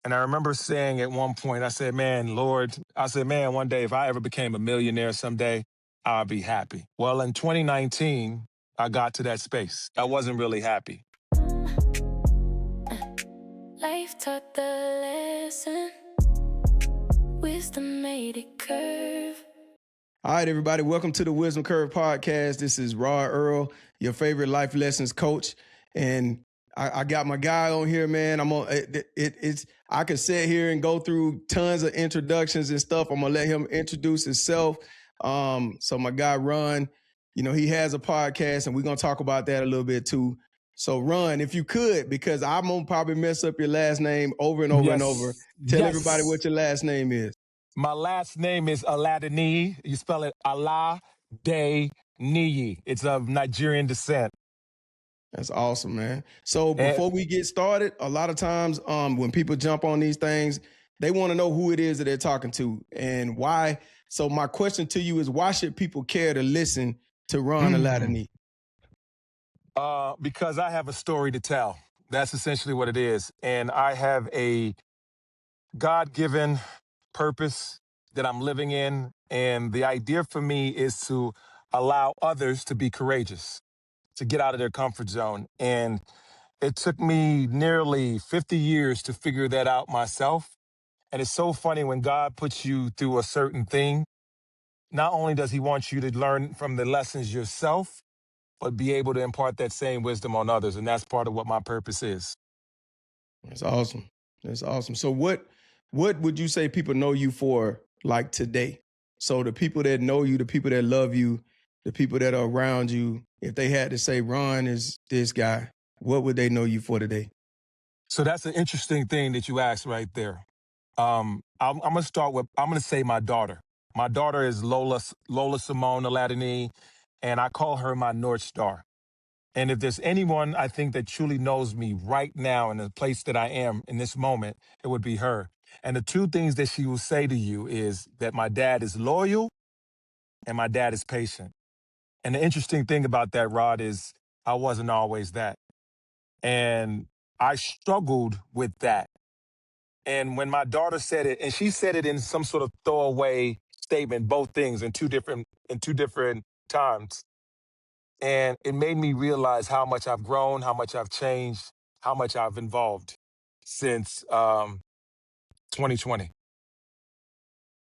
And I remember saying at one point, I said, man, Lord, I said, man, one day if I ever became a millionaire someday, I'll be happy. Well, in 2019, I got to that space. I wasn't really happy. Life taught the lesson. Wisdom made it curve. All right, everybody, welcome to the Wisdom Curve podcast. This is Earl, your favorite life lessons coach. And I got my guy on here, man. I can sit here and go through tons of introductions and stuff. I'm gonna let him introduce himself. So my guy Ron, he has a podcast, and we're gonna talk about that a little bit too. So Ron, if you could, because I'm gonna probably mess up your last name over and over and over. Tell everybody what your last name is. My last name is Aladeniyi. You spell it Aladeniyi. It's of Nigerian descent. That's awesome, man. So before we get started, a lot of times when people jump on these things, they want to know who it is that they're talking to and why. So my question to you is, why should people care to listen to Ron Aladeniyi? Because I have a story to tell. That's essentially what it is. And I have a God-given purpose that I'm living in. And the idea for me is to allow others to be courageous, to get out of their comfort zone. And it took me nearly 50 years to figure that out myself. And it's so funny when God puts you through a certain thing, not only does he want you to learn from the lessons yourself, but be able to impart that same wisdom on others. And that's part of what my purpose is. That's awesome. That's awesome. So what would you say people know you for, like, today? So the people that know you, the people that love you, the people that are around you, if they had to say Ron is this guy, what would they know you for today? So that's an interesting thing that you asked right there. I'm going to start with, I'm going to say my daughter. My daughter is Lola Simone Aladeniyi, and I call her my North Star. And if there's anyone I think that truly knows me right now in the place that I am in this moment, it would be her. And the two things that she will say to you is that my dad is loyal and my dad is patient. And the interesting thing about that, Rod, is I wasn't always that. And I struggled with that. And when my daughter said it, and she said it in some sort of throwaway statement, both things in two different times. And it made me realize how much I've grown, how much I've changed, how much I've evolved since 2020.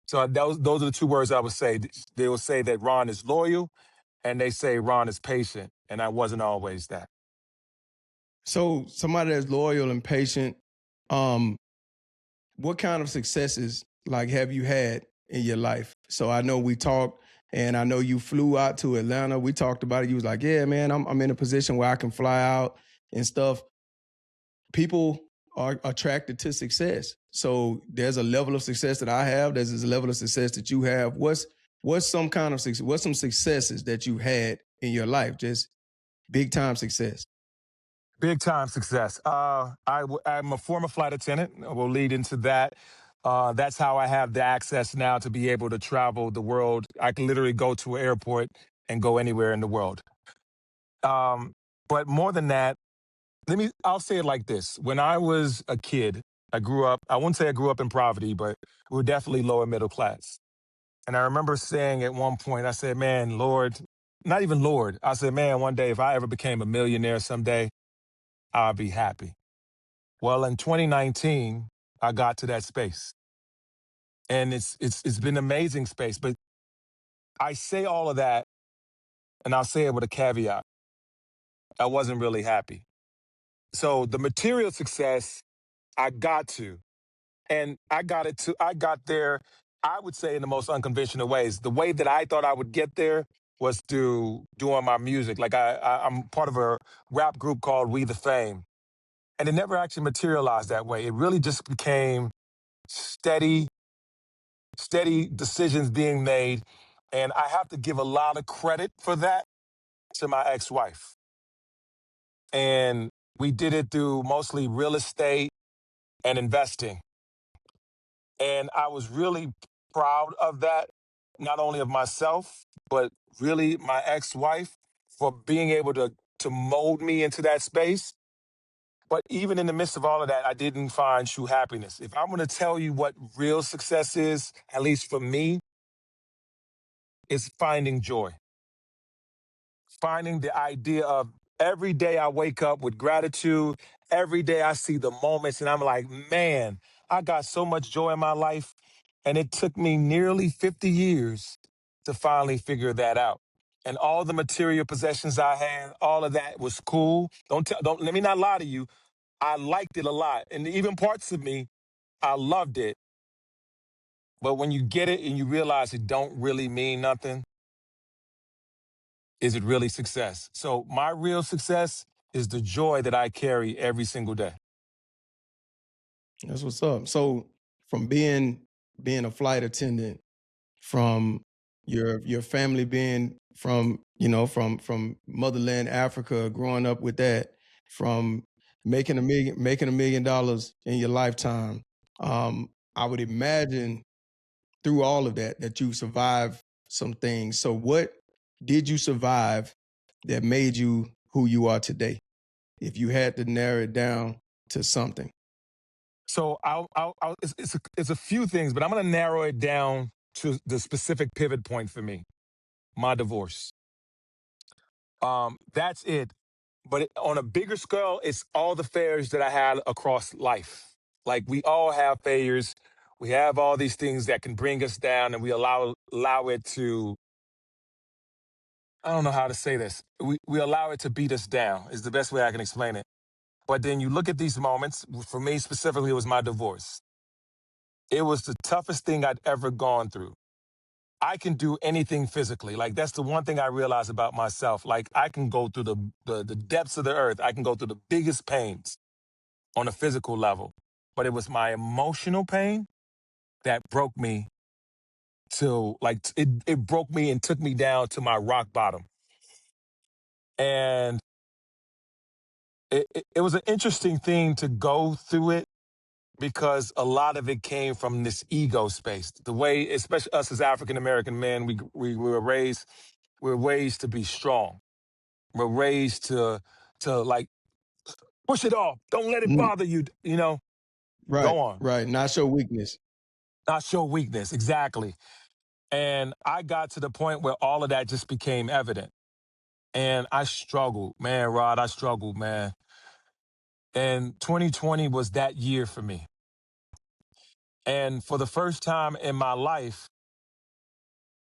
So those are the two words I would say. They will say that Ron is loyal, and they say Ron is patient, and I wasn't always that. So somebody that's loyal and patient, what kind of successes have you had in your life? So I know we talked, and I know you flew out to Atlanta. We talked about it. You was like, yeah, man, I'm in a position where I can fly out and stuff. People are attracted to success. So there's a level of success that I have. There's a level of success that you have. What's some kind of success? What's some successes that you had in your life? Just big time success. Big time success. I'm a former flight attendant. We'll lead into that. That's how I have the access now to be able to travel the world. I can literally go to an airport and go anywhere in the world. But more than that, I'll say it like this. When I was a kid, I wouldn't say I grew up in poverty, but we were definitely lower middle class. And I remember saying at one point, I said, man, Lord, not even Lord. I said, man, one day if I ever became a millionaire someday, I'll be happy. Well, in 2019, I got to that space. And it's been an amazing space. But I say all of that, and I'll say it with a caveat. I wasn't really happy. So the material success, I got to. And I got there, I would say, in the most unconventional ways. The way that I thought I would get there was through doing my music. Like I'm part of a rap group called We the Fame. And it never actually materialized that way. It really just became steady decisions being made. And I have to give a lot of credit for that to my ex-wife. And we did it through mostly real estate and investing. And I was really proud of that, not only of myself, but really my ex-wife for being able to mold me into that space. But even in the midst of all of that, I didn't find true happiness. If I'm going to tell you what real success is, at least for me, it's finding joy. Finding the idea of every day I wake up with gratitude. Every day I see the moments and I'm like, man, I got so much joy in my life. And it took me nearly 50 years to finally figure that out. And all the material possessions I had, all of that was cool. Don't let me not lie to you. I liked it a lot. And even parts of me, I loved it. But when you get it and you realize it don't really mean nothing, is it really success? So my real success is the joy that I carry every single day. That's what's up. So from being a flight attendant, from your family being from, from motherland Africa, growing up with that, from making $1 million in your lifetime. I would imagine through all of that you survived some things. So what did you survive that made you who you are today? If you had to narrow it down to something. So it's a few things, but I'm going to narrow it down to the specific pivot point for me, my divorce. That's it. But on a bigger scale, it's all the failures that I had across life. Like we all have failures. We have all these things that can bring us down, and we allow it to. I don't know how to say this. We allow it to beat us down. Is the best way I can explain it. But then you look at these moments. For me specifically, it was my divorce. It was the toughest thing I'd ever gone through. I can do anything physically. Like that's the one thing I realize about myself. Like I can go through the depths of the earth. I can go through the biggest pains on a physical level. But it was my emotional pain that broke me to like it broke me and took me down to my rock bottom. And it was an interesting thing to go through it because a lot of it came from this ego space. The way, especially us as African American men, we we're raised to be strong. We're raised to like push it off. Don't let it Mm, bother you. You know, right, go on. right. Not show weakness. Not show weakness. Exactly. And I got to the point where all of that just became evident. And I struggled, man, Rod. I struggled, man. And 2020 was that year for me. And for the first time in my life,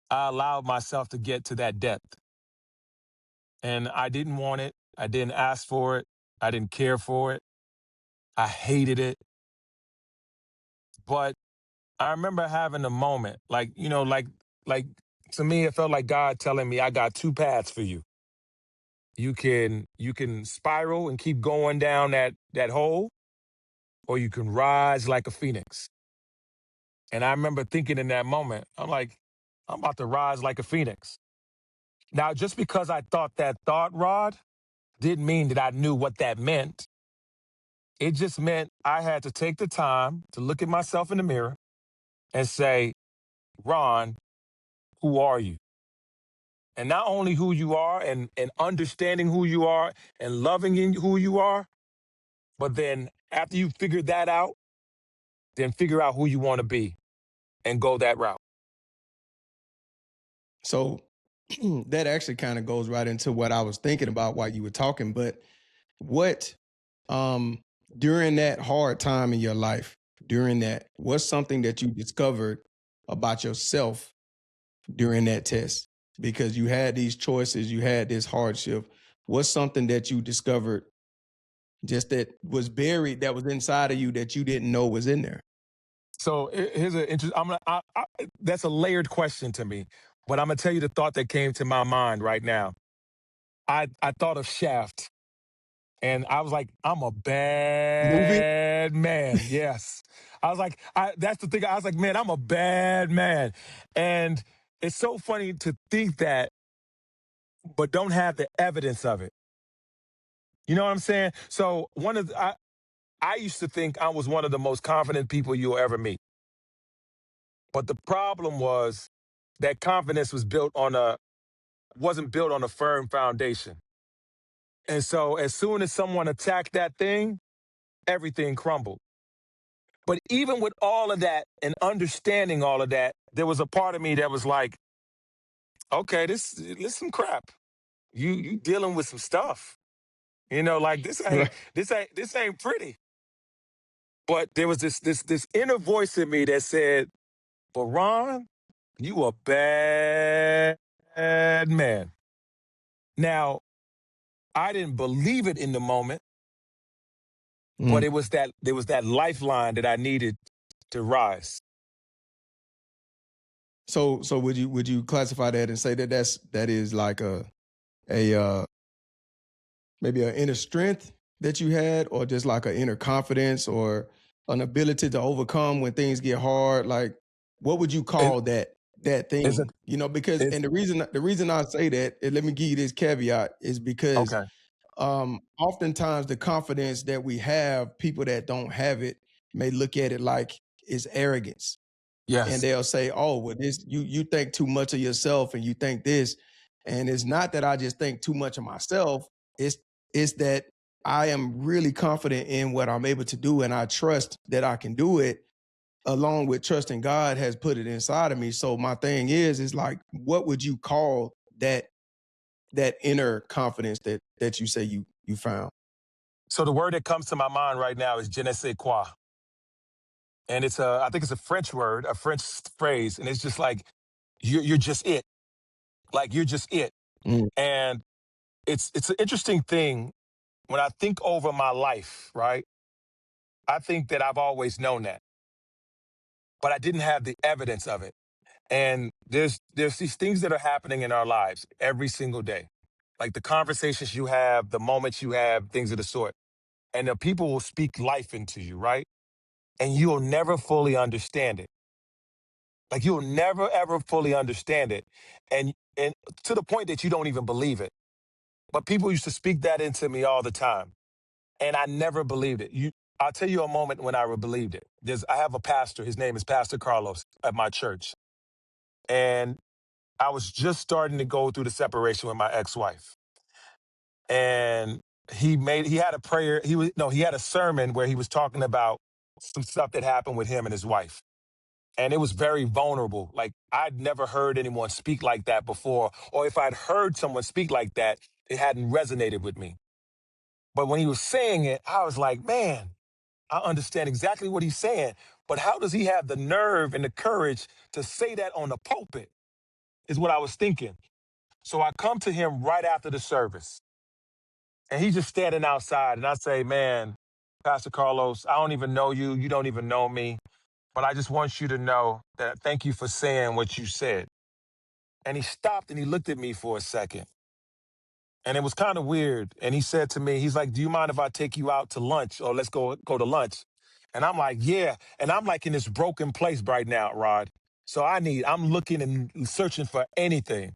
I allowed myself to get to that depth. And I didn't want it. I didn't ask for it. I didn't care for it. I hated it. But I remember having a moment, like, like to me, it felt like God telling me, I got two paths for you. You can spiral and keep going down that hole, or you can rise like a phoenix. And I remember thinking in that moment, I'm like, I'm about to rise like a phoenix. Now, just because I thought that thought, Rod, didn't mean that I knew what that meant. It just meant I had to take the time to look at myself in the mirror and say, Ron, who are you? And not only who you are and understanding who you are and loving who you are, but then after you figure that out, then figure out who you want to be and go that route. So that actually kind of goes right into what I was thinking about while you were talking. But what um during that hard time in your life, what's something that you discovered about yourself during that test? Because you had these choices, you had this hardship. What's something that you discovered just that was buried, that was inside of you that you didn't know was in there? So here's an interesting. That's a layered question to me, but I'm gonna tell you the thought that came to my mind right now. I thought of Shaft, and I was like, I'm a Movie? bad man. Yes, I was like, that's the thing. I was like, man, I'm a bad man, and it's so funny to think that, but don't have the evidence of it. You know what I'm saying? So I used to think I was one of the most confident people you'll ever meet. But the problem was that confidence wasn't built on a firm foundation. And so as soon as someone attacked that thing, everything crumbled. But even with all of that and understanding all of that, there was a part of me that was like, okay, this is some crap. You dealing with some stuff. Like Right. this ain't pretty. But there was this inner voice in me that said, but Ron, you a bad man. Now, I didn't believe it in the moment, but Mm. there was that lifeline that I needed to rise. So would you classify that and say that that is like a maybe an inner strength that you had, or just like an inner confidence, or an ability to overcome when things get hard? Like, what would you It, call that it's a thing? Because, it's and the reason I say that, and let me give you this caveat, is because okay. oftentimes the confidence that we have, people that don't have it may look at it like it's arrogance, and Yes. they'll say, "Oh, well, this you think too much of yourself, and you think this." And it's not that I just think too much of myself. It's that I am really confident in what I'm able to do, and I trust that I can do it. Along with trusting God has put it inside of me. So my thing is like, what would you call that inner confidence that you say you found? So the word that comes to my mind right now is je ne sais quoi. And I think it's a French word, a French phrase. And it's just like, you're just it. Like you're just it. Mm. And it's an interesting thing when I think over my life, right? I think that I've always known that, but I didn't have the evidence of it. And there's these things that are happening in our lives every single day. Like the conversations you have, the moments you have, things of the sort. And the people will speak life into you, right? And you'll never fully understand it. Like you'll never ever fully understand it. And to the point that you don't even believe it. But people used to speak that into me all the time. And I never believed it. I'll tell you a moment when I believed it. I have a pastor, his name is Pastor Carlos at my church. And I was just starting to go through the separation with my ex-wife. And he had a prayer, he had a sermon where he was talking about some stuff that happened with him and his wife. And it was very vulnerable. Like I'd never heard anyone speak like that before, or if I'd heard someone speak like that, it hadn't resonated with me. But when he was saying it, I was like, man, I understand exactly what he's saying. But how does he have the nerve and the courage to say that on the pulpit? Is what I was thinking. So I come to him right after the service, and he's just standing outside. And I say, man, Pastor Carlos, I don't even know you. You don't even know me. But I just want you to know that thank you for saying what you said. And he stopped and he looked at me for a second. And it was kind of weird. And he said to me, he's like, do you mind if I take you out to lunch, or let's go to lunch? And I'm like, yeah. And I'm like in this broken place right now, Rod. So I'm looking and searching for anything.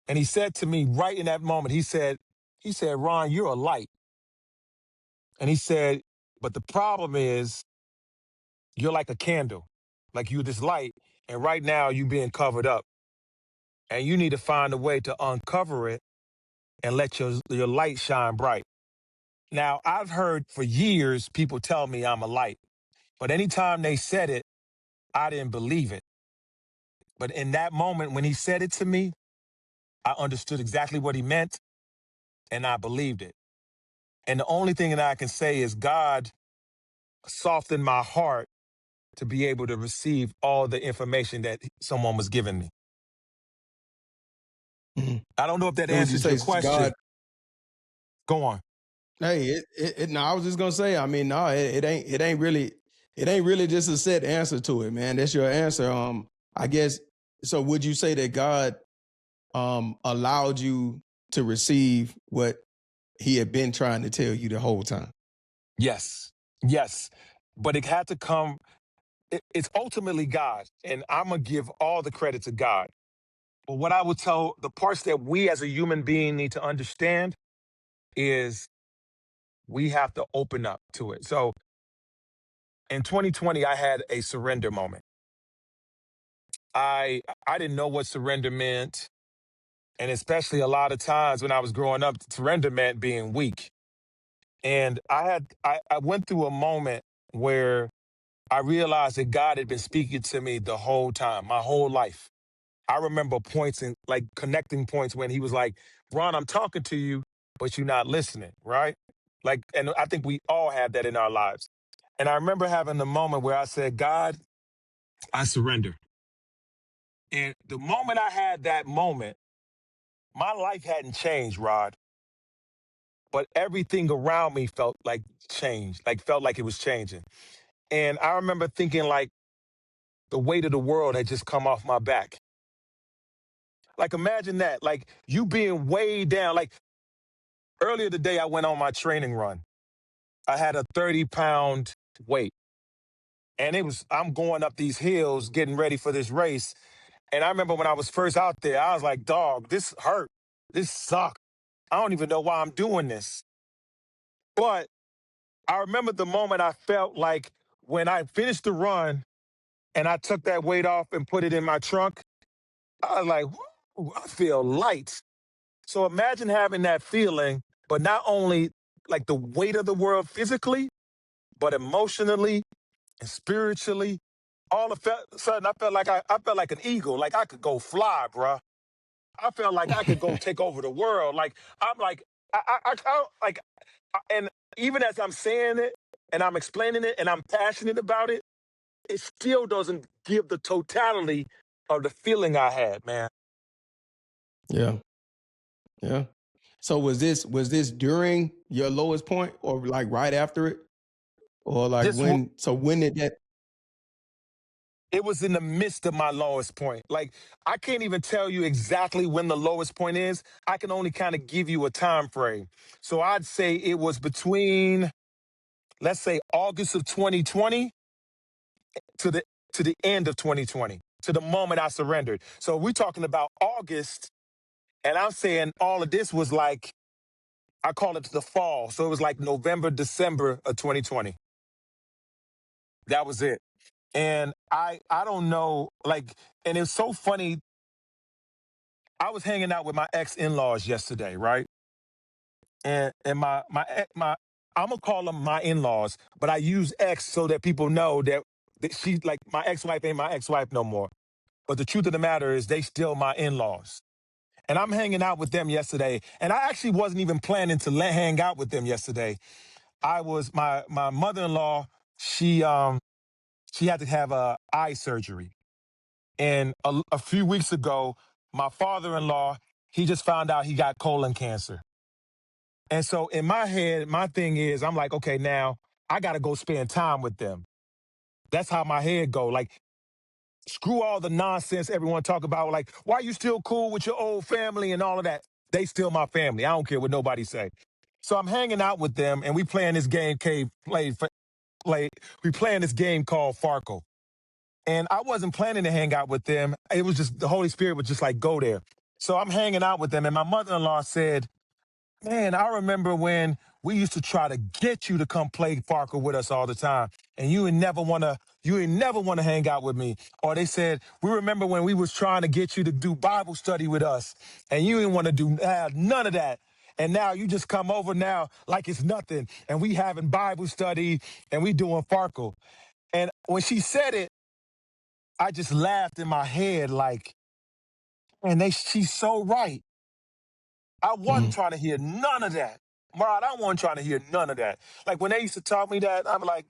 And he said to me right in that moment, he said, Ron, you're a light. And he said, but the problem is you're like a candle, like you're this light. And right now you're being covered up, and you need to find a way to uncover it and let your light shine bright. Now, I've heard for years people tell me I'm a light, but anytime they said it, I didn't believe it. But in that moment when he said it to me, I understood exactly what he meant, and I believed it. And the only thing that I can say is God softened my heart to be able to receive all the information that someone was giving me. Mhm. I don't know if that So would you answers say your God? question. Go on. Hey, no, I was just gonna say. I mean, no, it ain't really just a set answer to it, man. That's your answer. I guess. So would you say that God allowed you to receive what He had been trying to tell you the whole time? Yes. Yes. But it had to come, it's ultimately God. And I'm going to give all the credit to God. But what I would tell the parts that we as a human being need to understand is we have to open up to it. So in 2020, I had a surrender moment. I didn't know what surrender meant. And especially a lot of times when I was growing up, surrender meant being weak. And I went through a moment where I realized that God had been speaking to me the whole time, my whole life. I remember points and like connecting points when he was like, Ron, I'm talking to you, but you're not listening, right? Like, and I think we all have that in our lives. And I remember having the moment where I said, God, I surrender. And the moment I had that moment, my life hadn't changed, Rod, but everything around me felt like changed, like felt like it was changing. And I remember thinking like the weight of the world had just come off my back. Like imagine that, like you being way down. Like earlier today, I went on my training run. I had a 30-pound weight. And I'm going up these hills getting ready for this race. And I remember when I was first out there, I was like, dog, this hurt. This sucks. I don't even know why I'm doing this. But I remember the moment I felt like when I finished the run and I took that weight off and put it in my trunk, I was like, whoo, I feel light. So imagine having that feeling, but not only like the weight of the world physically, but emotionally and spiritually. All of a sudden, I felt like an eagle, like I could go fly, bruh. I felt like I could go take over the world. Like I'm like I like, and even as I'm saying it and I'm explaining it and I'm passionate about it, it still doesn't give the totality of the feeling I had, man. Yeah. Yeah. So was this during your lowest point or like right after it? Or like This when did that It was in the midst of my lowest point. Like I can't even tell you exactly when the lowest point is. I can only kind of give you a time frame. So I'd say it was between, let's say, August of 2020 to the end of 2020, to the moment I surrendered. So we're talking about August, and I'm saying all of this was like, I call it the fall. So it was like November, December of 2020. That was it. And I don't know, like, and it's so funny. I was hanging out with my ex in-laws yesterday, right? And my I'm gonna call them my in-laws, but I use ex so that people know that she, like, my ex-wife ain't my ex-wife no more. But the truth of the matter is they still my in-laws. And I'm hanging out with them yesterday. And I actually wasn't even planning to hang out with them yesterday. My mother-in-law, she had to have a eye surgery. And a few weeks ago, my father-in-law, he just found out he got colon cancer. And so in my head, my thing is, I'm like, okay, now I got to go spend time with them. That's how my head go. Like, screw all the nonsense everyone talk about. Like, why you still cool with your old family and all of that? They still my family. I don't care what nobody say. So I'm hanging out with them, and we playing this game. We playing this game called Farkle. And I wasn't planning to hang out with them. It was just the Holy Spirit would just like go there. So I'm hanging out with them, and my mother-in-law said, man, I remember when we used to try to get you to come play Parker with us all the time, and you ain't never wanna hang out with me. Or they said, we remember when we was trying to get you to do Bible study with us, and you didn't want to have none of that. And now you just come over now like it's nothing, and we having Bible study, and we doing Farkle. And when she said it, I just laughed in my head like, man, she's so right. I wasn't mm, trying to hear none of that. Rod, I wasn't trying to hear none of that. Like when they used to tell me that, I'm like,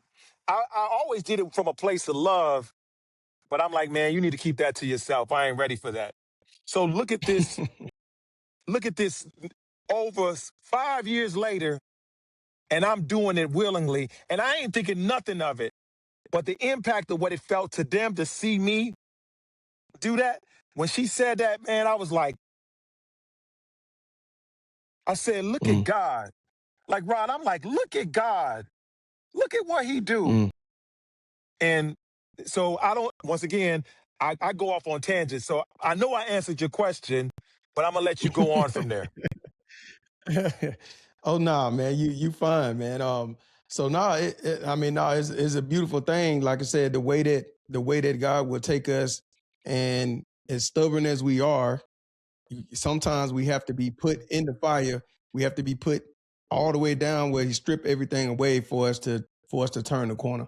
I always did it from a place of love, but I'm like, man, you need to keep that to yourself. I ain't ready for that. So look at this over 5 years later, and I'm doing it willingly, and I ain't thinking nothing of it. But the impact of what it felt to them to see me do that, when she said that, man, I was like, I said, look at mm, God. Like, Rod, I'm like, look at God. Look at what he do. mm. And so I don't, once again, I go off on tangents. So I know I answered your question, but I'm going to let you go on from there. Oh nah, man, you fine, man. So nah, I mean, nah, it's a beautiful thing. Like I said, the way that God will take us, and as stubborn as we are, sometimes we have to be put in the fire. We have to be put all the way down where he stripped everything away for us to turn the corner.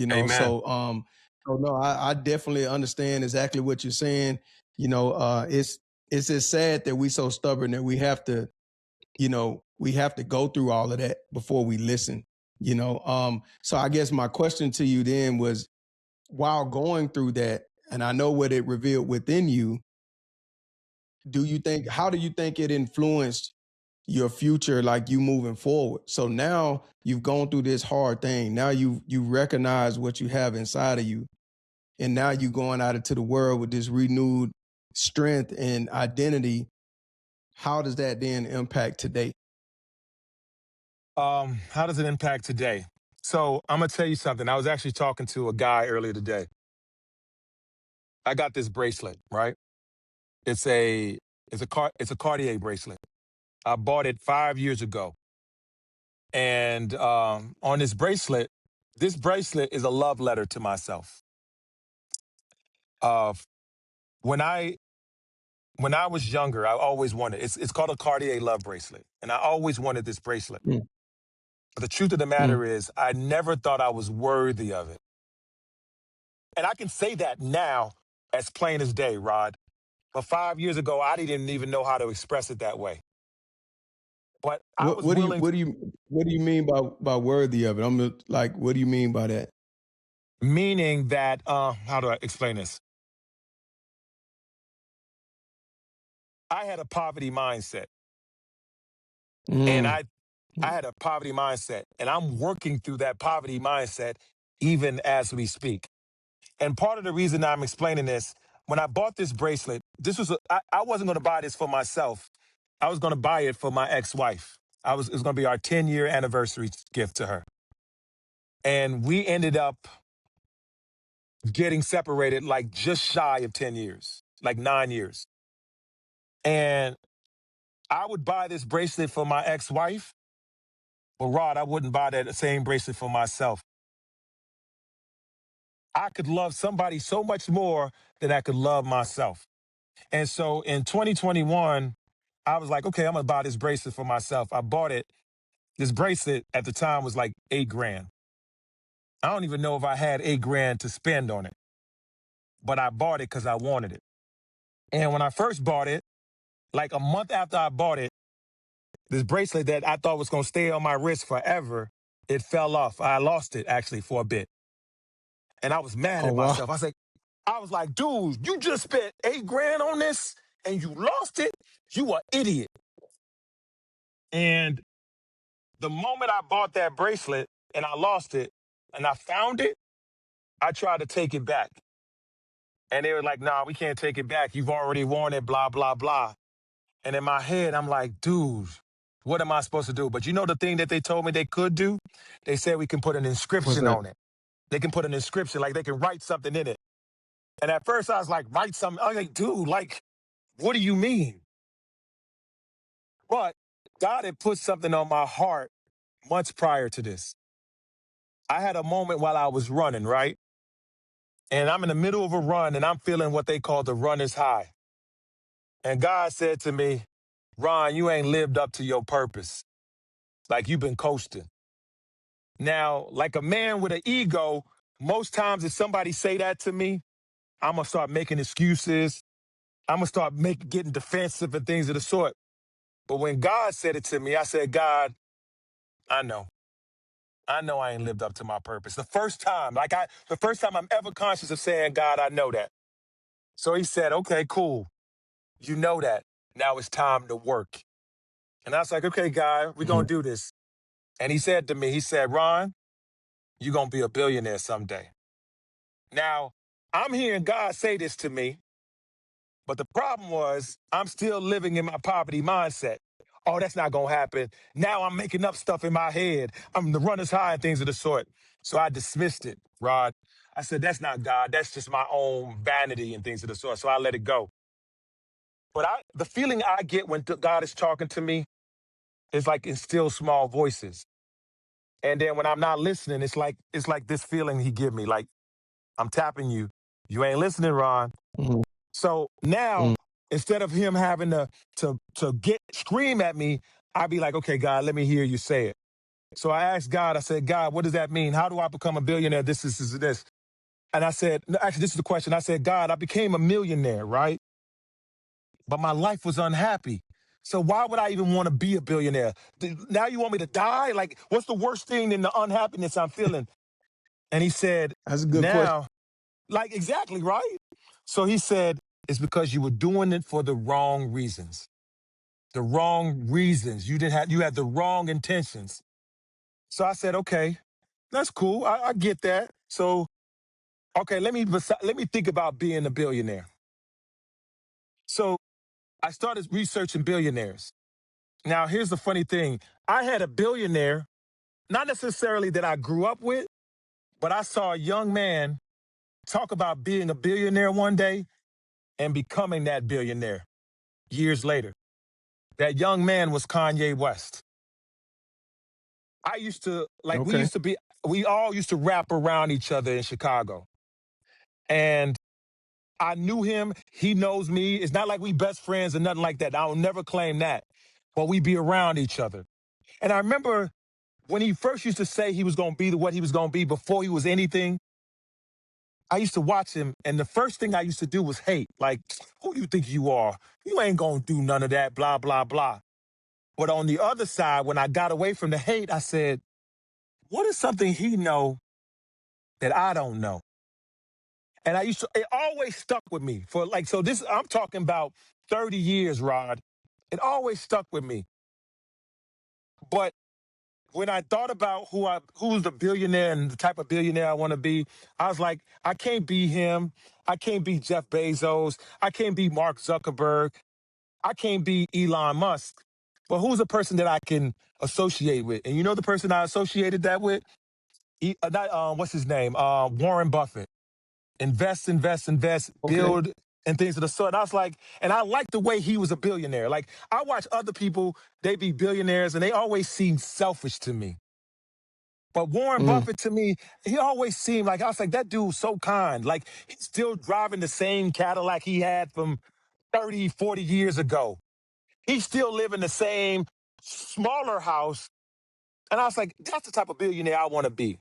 Amen. So no, I definitely understand exactly what you're saying. It's just sad that we so stubborn that we have to go through all of that before we listen. So I guess my question to you then was, while going through that, and I know what it revealed within you, how do you think it influenced your future, like you moving forward? So now you've gone through this hard thing. Now you recognize what you have inside of you. And now you going out into the world with this renewed strength and identity. How does that then impact today? How does it impact today? So I'm gonna tell you something. I was actually talking to a guy earlier today. I got this bracelet, right? It's a it's a Cartier bracelet. I bought it 5 years ago, and on this bracelet is a love letter to myself. Uh, when I was younger, I always wanted it's called a Cartier love bracelet, and I always wanted this bracelet. Mm. But the truth of the matter is, I never thought I was worthy of it, and I can say that now as plain as day, Rod. But 5 years ago, I didn't even know how to express it that way. But I What was what do you willing what to, do you what do you mean by worthy of it? I'm like, what do you mean by that? meaning that how do I explain this? I had a poverty mindset, and Mm. I had a poverty mindset, and I'm working through that poverty mindset even as we speak. And part of the reason I'm explaining this, when I bought this bracelet, I wasn't going to buy this for myself. I was going to buy it for my ex-wife. It was going to be our 10-year anniversary gift to her. And we ended up getting separated like just shy of 10 years, like 9 years. And I would buy this bracelet for my ex-wife, but Rod, I wouldn't buy that same bracelet for myself. I could love somebody so much more than I could love myself. And so in 2021, I was like, okay, I'm gonna buy this bracelet for myself. I bought it. This bracelet at the time was like 8 grand. I don't even know if I had 8 grand to spend on it, but I bought it because I wanted it. And when I first bought it, like a month after I bought it, this bracelet that I thought was gonna stay on my wrist forever, it fell off. I lost it actually for a bit. And I was mad Oh at wow. myself. I was like, dude, you just spent 8 grand on this and you lost it. You an idiot. And the moment I bought that bracelet and I lost it and I found it, I tried to take it back. And they were like, nah, we can't take it back. You've already worn it, blah, blah, blah. And in my head, I'm like, dude, what am I supposed to do? But you know the thing that they told me they could do? They said we can put an What's inscription that? on it. They can put an inscription, like they can write something in it. And at first I was like, write something. I was like, dude, like, what do you mean? But God had put something on my heart months prior to this. I had a moment while I was running, right? And I'm in the middle of a run and I'm feeling what they call the runner's high. And God said to me, Ron, you ain't lived up to your purpose. Like you've been coasting. Now, like a man with an ego, most times if somebody say that to me, I'm going to start making excuses. I'm going to start getting defensive and things of the sort. But when God said it to me, I said, God, I know. I know I ain't lived up to my purpose. The first time I'm ever conscious of saying, God, I know that. So he said, okay, cool. You know that. Now it's time to work. And I was like, okay, God, we're going Mhm. to do this. And he said to me, he said, Ron, you're going to be a billionaire someday. Now, I'm hearing God say this to me, but the problem was I'm still living in my poverty mindset. Oh, that's not going to happen. Now I'm making up stuff in my head. I'm the runner's high and things of the sort. So I dismissed it, Rod. I said, that's not God. That's just my own vanity and things of the sort. So I let it go. But the feeling I get when God is talking to me is like in still small voices. And then when I'm not listening, it's like this feeling he give me, like I'm tapping you. You ain't listening, Ron. Mhm. So now Mhm. instead of him having to scream at me, I'd be like, okay, God, let me hear you say it. So I asked God, I said, God, what does that mean? How do I become a billionaire? This. And I said, no, actually, this is the question. I said, God, I became a millionaire, right? But my life was unhappy. So why would I even want to be a billionaire? Now you want me to die? Like, what's the worst thing in the unhappiness I'm feeling? And he said, That's a good question. now, like, exactly, right? So he said, it's because you were doing it for the wrong reasons. The wrong reasons. You had the wrong intentions. So I said, okay, that's cool. I get that. So, okay, let me think about being a billionaire. So I started researching billionaires. Now, here's the funny thing. I had a billionaire, not necessarily that I grew up with, but I saw a young man talk about being a billionaire one day and becoming that billionaire years later. That young man was Kanye West. I used to, like, Okay. we all used to rap around each other in Chicago. And I knew him. He knows me. It's not like we best friends or nothing like that. I'll never claim that. But we be around each other. And I remember when he first used to say he was going to be what he was going to be before he was anything, I used to watch him. And the first thing I used to do was hate. Like, who do you think you are? You ain't going to do none of that, blah, blah, blah. But on the other side, when I got away from the hate, I said, what is something he know that I don't know? And it always stuck with me I'm talking about 30 years, Rod. It always stuck with me. But when I thought about who's the billionaire and the type of billionaire I want to be, I was like, I can't be him. I can't be Jeff Bezos. I can't be Mark Zuckerberg. I can't be Elon Musk. But who's a person that I can associate with? And you know the person I associated that with? What's his name? Warren Buffett. Invest, Okay. build, and things of the sort. And I was like, and I like the way he was a billionaire. Like, I watch other people, they be billionaires, and they always seem selfish to me. But Warren Mm. Buffett, to me, he always seemed like, I was like, that dude's so kind. Like, he's still driving the same Cadillac he had from 30, 40 years ago. He's still living the same smaller house. And I was like, that's the type of billionaire I want to be.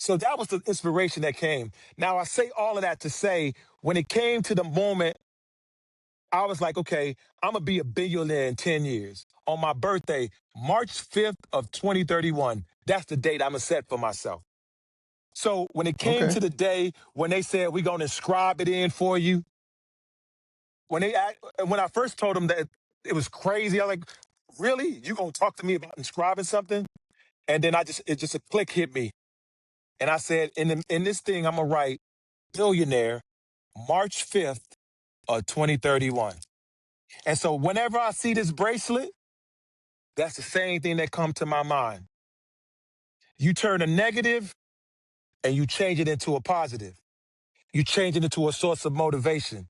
So that was the inspiration that came. Now, I say all of that to say, when it came to the moment, I was like, okay, I'm going to be a billionaire in 10 years. On my birthday, March 5th of 2031, that's the date I'm going to set for myself. So when it came Okay. to the day when they said, we're going to inscribe it in for you, when I first told them that it was crazy, I was like, really? You going to talk to me about inscribing something? And then a click hit me. And I said, in this thing, I'm going to write billionaire, March 5th of 2031. And so whenever I see this bracelet, that's the same thing that comes to my mind. You turn a negative and you change it into a positive. You change it into a source of motivation.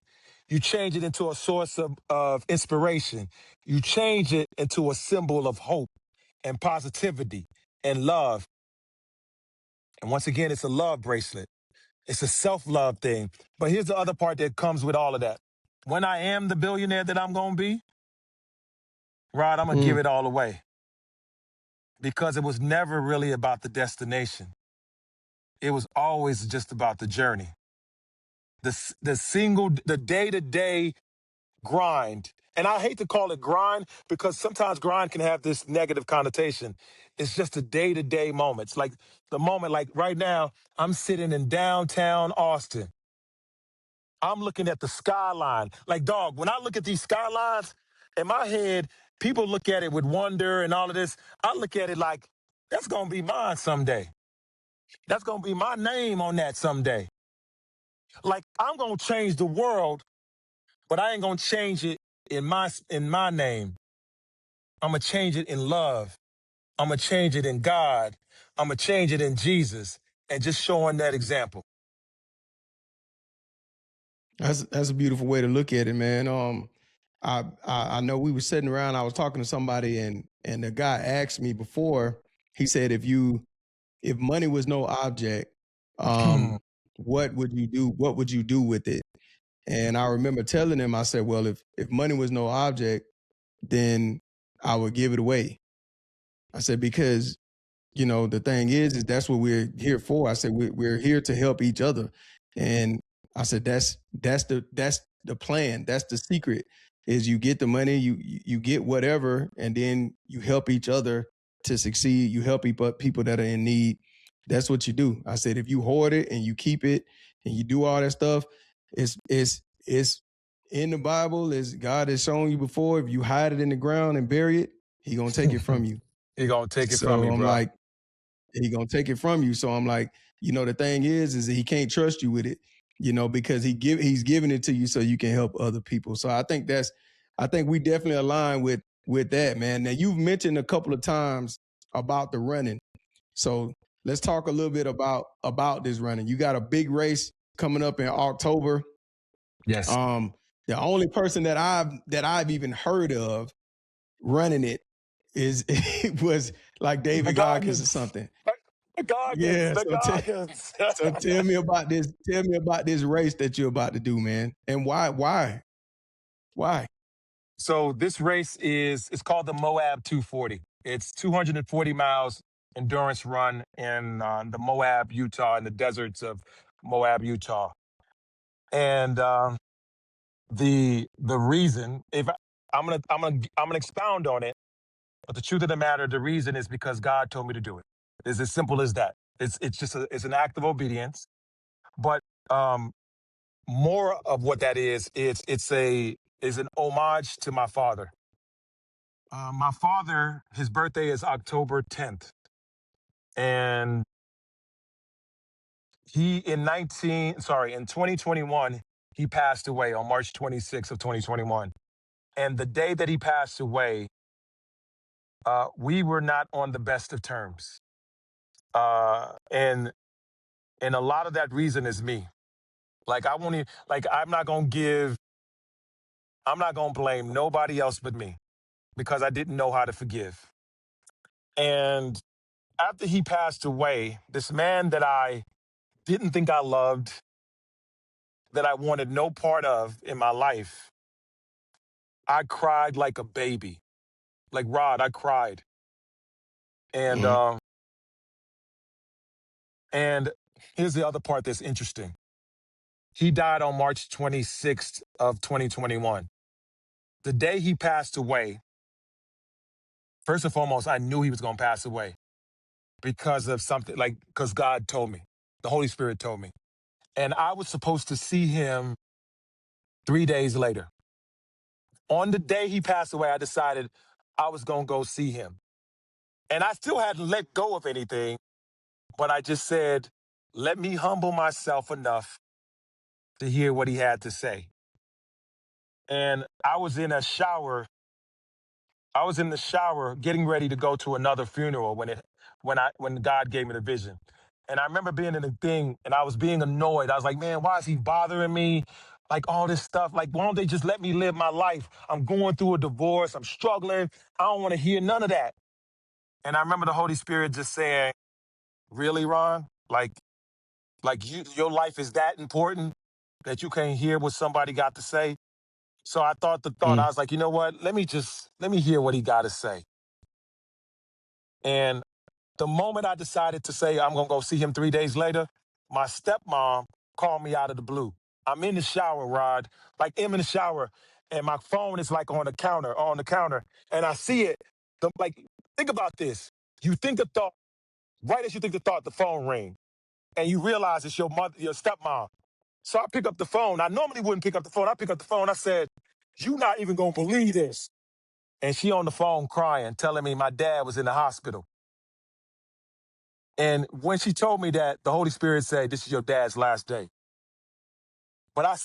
You change it into a source of inspiration. You change it into a symbol of hope and positivity and love. And once again, it's a love bracelet. It's a self-love thing. But here's the other part that comes with all of that. When I am the billionaire that I'm going to be, Rod, I'm going to give Mm. it all away. Because it was never really about the destination. It was always just about the journey. The day-to-day grind. And I hate to call it grind because sometimes grind can have this negative connotation. It's just the day-to-day moments. Like the moment, like right now, I'm sitting in downtown Austin. I'm looking at the skyline. Like, dog, when I look at these skylines, in my head, people look at it with wonder and all of this. I look at it like, that's going to be mine someday. That's going to be my name on that someday. Like, I'm going to change the world, but I ain't going to change it in my name. I'm going to change it in love. I'm going to change it in God. I'm going to change it in Jesus and just showing that example. That's a beautiful way to look at it, man. I know we were sitting around. I was talking to somebody, and the guy asked me before. He said, if money was no object, what would you do? What would you do with it? And I remember telling him, I said, well, if money was no object, then I would give it away. I said, because, the thing is that's what we're here for. I said, we're here to help each other. And I said, that's the plan. That's the secret, is you get the money, you get whatever, and then you help each other to succeed. You help people that are in need. That's what you do. I said, if you hoard it and you keep it and you do all that stuff, it's in the Bible, as God has shown you before. If you hide it in the ground and bury it, He gonna take it from you. He gonna take it So from you, I'm bro. like, He gonna take it from you. So I'm like, the thing is that He can't trust you with it, because He's giving it to you so you can help other people. So I think we definitely align with that, man. Now, you've mentioned a couple of times about the running. So let's talk a little bit about this running. You got a big race coming up in October. Yes. The only person that I've even heard of running it was like David Goggins or something. The Goggins, Yeah, the Goggins. So tell me about this. Tell me about this race that you're about to do, man, and why? So this race it's called the Moab 240. It's 240 miles endurance run in the Moab, Utah, in the deserts of Moab, Utah. And the reason, I'm gonna expound on it, but the truth of the matter, the reason is because God told me to do it. It's as simple as that. It's just it's an act of obedience. But more of what that is an homage to my father. My father, his birthday is October 10th, and in 2021, he passed away on March 26th of 2021. And the day that he passed away, we were not on the best of terms. And a lot of that reason is me. Like I won't even, like I'm not gonna blame nobody else but me, because I didn't know how to forgive. And after he passed away, this man that I didn't think I loved, that I wanted no part of in my life, I cried like a baby. Like Rod, I cried. And Mm-hmm. and here's the other part that's interesting. He died on March 26th of 2021. The day he passed away, first and foremost, I knew he was going to pass away because of something, because God told me. The Holy Spirit told me. And I was supposed to see him 3 days later. On the day he passed away, I decided I was going to go see him. And I still hadn't let go of anything, but I just said, let me humble myself enough to hear what he had to say. And I was in the shower getting ready to go to another funeral when God gave me the vision. And I remember being in the thing and I was being annoyed. I was like, man, why is he bothering me? Like all this stuff. Like, why don't they just let me live my life? I'm going through a divorce. I'm struggling. I don't want to hear none of that. And I remember the Holy Spirit just saying, really, Ron? Your life is that important that you can't hear what somebody got to say? So I thought I was like, you know what? Let me hear what he got to say. And the moment I decided to say I'm going to go see him 3 days later, my stepmom called me out of the blue. I'm in the shower, Rod. Like, I'm in the shower, and my phone is like on the counter, and I see it. Think about this. You think a thought, right as you think the thought, the phone ring, and you realize it's your mother, your stepmom. So I pick up the phone. I normally wouldn't pick up the phone. I pick up the phone. I said, "You not even going to believe this." And she on the phone crying, telling me my dad was in the hospital. And when she told me that, the Holy Spirit said, this is your dad's last day. But I'm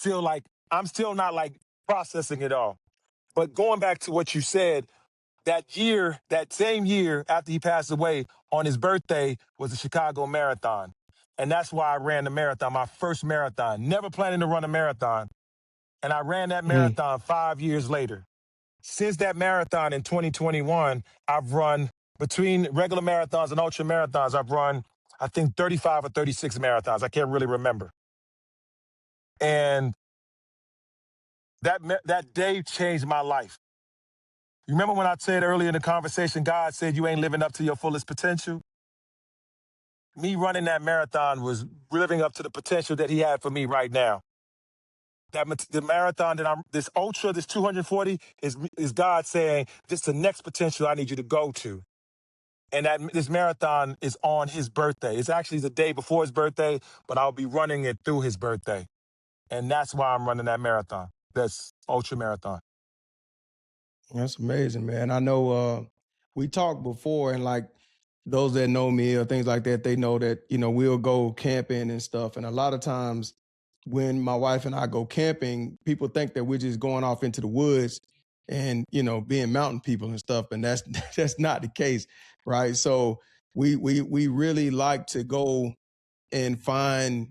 still not processing it all. But going back to what you said, that same year after he passed away, on his birthday was the Chicago Marathon. And that's why I ran the marathon, my first marathon, never planning to run a marathon. And I ran that marathon 5 years later. Since that marathon in 2021, I've run, between regular marathons and ultra marathons, I've run, I think, 35 or 36 marathons. I can't really remember. And That day changed my life. You remember when I said earlier in the conversation, God said you ain't living up to your fullest potential? Me running that marathon was living up to the potential that he had for me right now. The marathon this ultra, this 240 is God saying, this is the next potential I need you to go to. And this marathon is on his birthday. It's actually the day before his birthday, but I'll be running it through his birthday. And that's why I'm running that marathon. That's ultra marathon. That's amazing, man. I know we talked before, and like those that know me or things like that, they know that, we'll go camping and stuff. And a lot of times when my wife and I go camping, people think that we're just going off into the woods and, being mountain people and stuff. And that's that's not the case, right? So we really like to go and find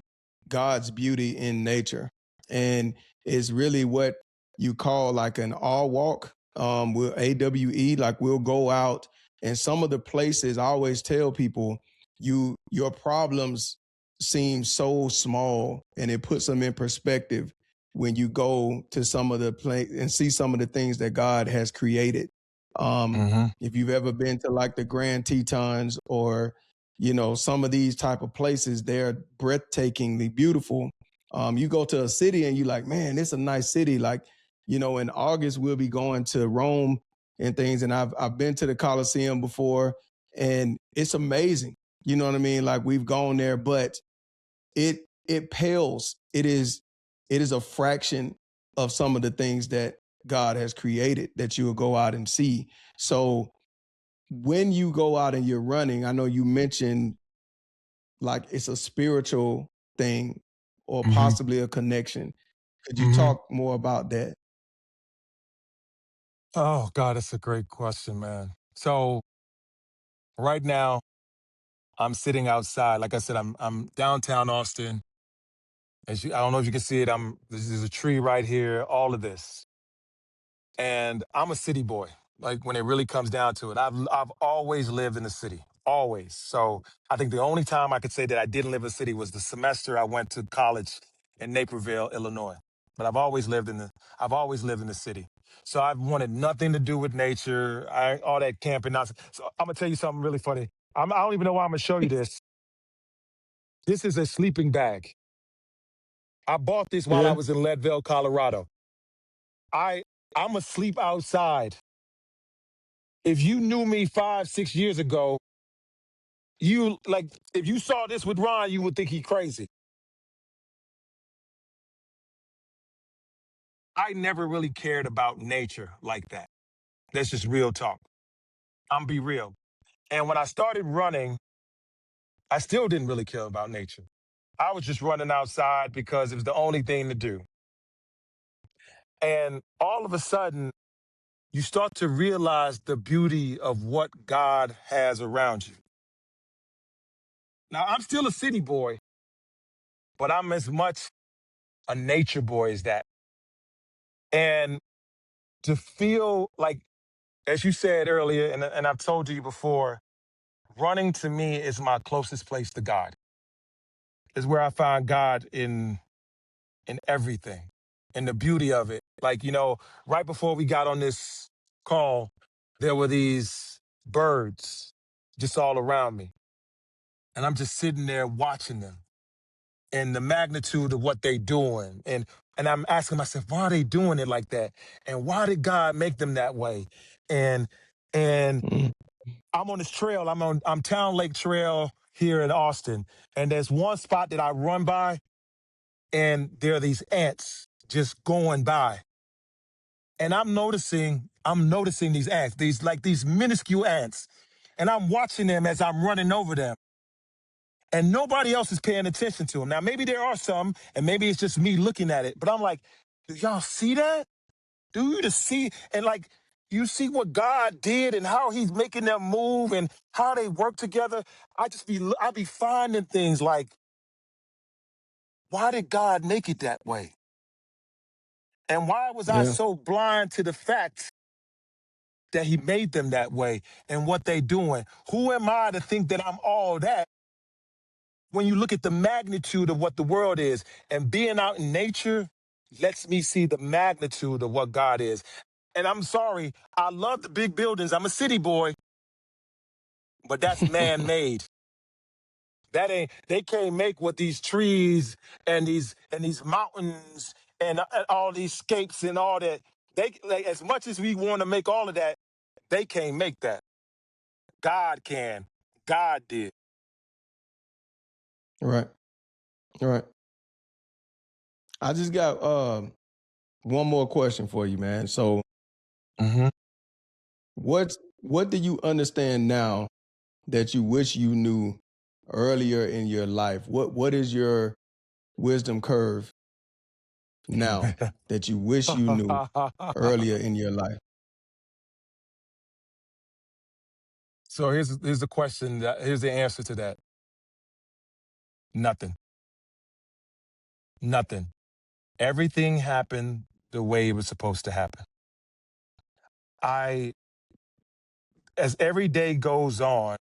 God's beauty in nature. And it's really what you call like an all walk. We'll AWE, like we'll go out, and some of the places I always tell people, your problems seem so small, and it puts them in perspective when you go to some of the place and see some of the things that God has created. If you've ever been to like the Grand Tetons or some of these type of places, they're breathtakingly beautiful. You go to a city and you're like, man, it's a nice city. Like, in August, we'll be going to Rome and things. And I've been to the Colosseum before, and it's amazing. You know what I mean? Like, we've gone there, but it pales. It is a fraction of some of the things that God has created that you will go out and see. So when you go out and you're running, I know you mentioned like it's a spiritual thing or possibly a connection. Could you talk more about that? Oh, God, that's a great question, man. So right now, I'm sitting outside. Like I said, I'm downtown Austin. I don't know if you can see it. There's a tree right here, all of this. And I'm a city boy. Like when it really comes down to it, I've always lived in the city, always. So I think the only time I could say that I didn't live in the city was the semester I went to college in Naperville, Illinois. But I've always lived in the city. So I've wanted nothing to do with nature, all that camping nonsense. So I'm gonna tell you something really funny. I don't even know why I'm gonna show you this. This is a sleeping bag. I bought this while I Yeah. was in Leadville, Colorado. I I'm asleep outside. If you knew me 5, 6 years ago, if you saw this with Ron, you would think he crazy. I never really cared about nature like that. That's just real talk. I'm be real. And when I started running, I still didn't really care about nature. I was just running outside because it was the only thing to do. And all of a sudden, you start to realize the beauty of what God has around you. Now, I'm still a city boy, but I'm as much a nature boy as that. And to feel like, as you said earlier, and I've told you before, running to me is my closest place to God. Is where I find God in everything, in the beauty of it. Like, right before we got on this call, there were these birds just all around me. And I'm just sitting there watching them and the magnitude of what they doing. And I'm asking myself, why are they doing it like that? And why did God make them that way? And and Mm. I'm on this trail. I'm Town Lake Trail here in Austin. And there's one spot that I run by, and there are these ants just going by. And I'm noticing these ants, these minuscule ants. And I'm watching them as I'm running over them. And nobody else is paying attention to them. Now, maybe there are some, and maybe it's just me looking at it, but I'm like, do y'all see that? Do you just see? And like, you see what God did and how he's making them move and how they work together. I be finding things like, why did God make it that way? And why was I Yeah. so blind to the fact that he made them that way and what they doing? Who am I to think that I'm all that when you look at the magnitude of what the world is and being out in nature? lets me see the magnitude of what God is. And I'm sorry, I love the big buildings. I'm a city boy, but that's man-made. They can't make what these trees and these mountains and all these scapes and all that. They like as much as we want to make all of that, they can't make that. God can. God did. Right. Right. I just got one more question for you, man. So Mm-hmm. what do you understand now that you wish you knew earlier in your life? What is your wisdom curve now that you wish you knew earlier in your life? So here's the question. Here's the answer to that. Nothing. Nothing. Everything happened the way it was supposed to happen. I, as every day goes on,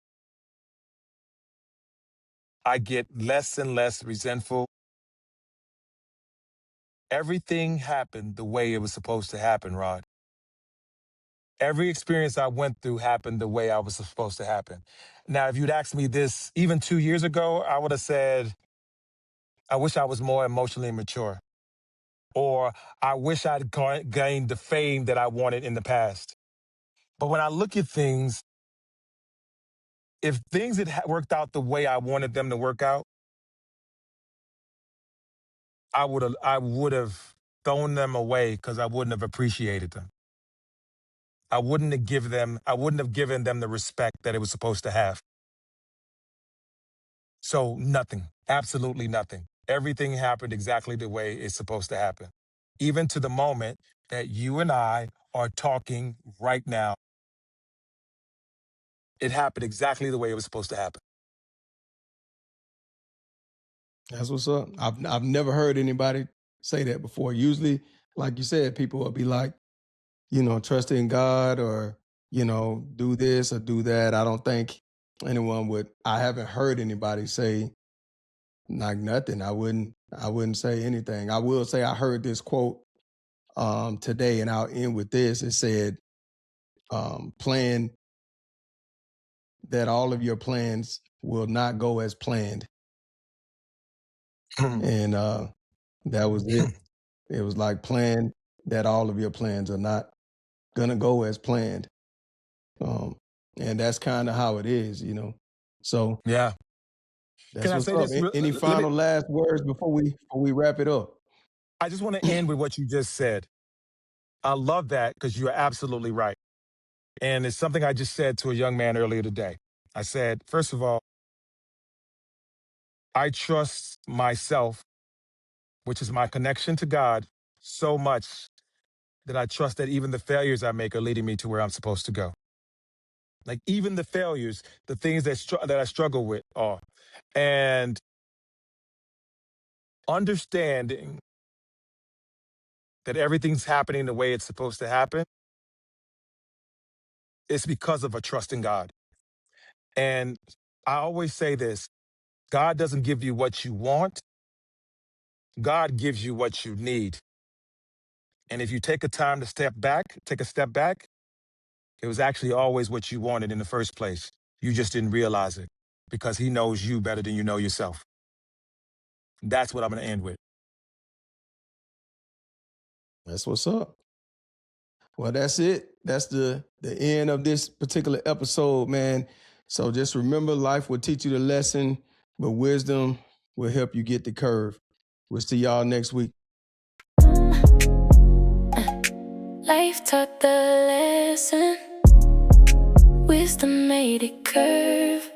I get less and less resentful. Everything happened the way it was supposed to happen, Rod. Every experience I went through happened the way I was supposed to happen. Now, if you'd asked me this even 2 years ago, I would have said, I wish I was more emotionally mature. Or I wish I'd gained the fame that I wanted in the past. But when I look at things, if things had worked out the way I wanted them to work out, I would have thrown them away because I wouldn't have appreciated them. I wouldn't have given them the respect that it was supposed to have. So nothing, absolutely nothing. Everything happened exactly the way it's supposed to happen. Even to the moment that you and I are talking right now, it happened exactly the way it was supposed to happen. That's what's up. I've never heard anybody say that before. Usually, like you said, people will be like, trust in God or, do this or do that. I don't think I haven't heard anybody say like nothing. I wouldn't say anything. I will say I heard this quote today, and I'll end with this. It said, plan that all of your plans will not go as planned. And that was it. It was like, plan that all of your plans are not gonna go as planned. And that's kind of how it is, So Yeah. Can that's I what's say up. this? Any Let me. final last words before we wrap it up? I just want to end with what you just said. I love that because you are absolutely right. And it's something I just said to a young man earlier today. I said, first of all, I trust myself, which is my connection to God, so much that I trust that even the failures I make are leading me to where I'm supposed to go. Like even the failures, the things that I struggle with are, and understanding that everything's happening the way it's supposed to happen, it's because of a trust in God. And I always say this: God doesn't give you what you want. God gives you what you need. And if you take take a step back, it was actually always what you wanted in the first place. You just didn't realize it because he knows you better than you know yourself. That's what I'm going to end with. That's what's up. Well, that's it. That's the end of this particular episode, man. So just remember, life will teach you the lesson, but wisdom will help you get the curve. We'll see y'all next week. Life taught the lesson. Wisdom made it curve.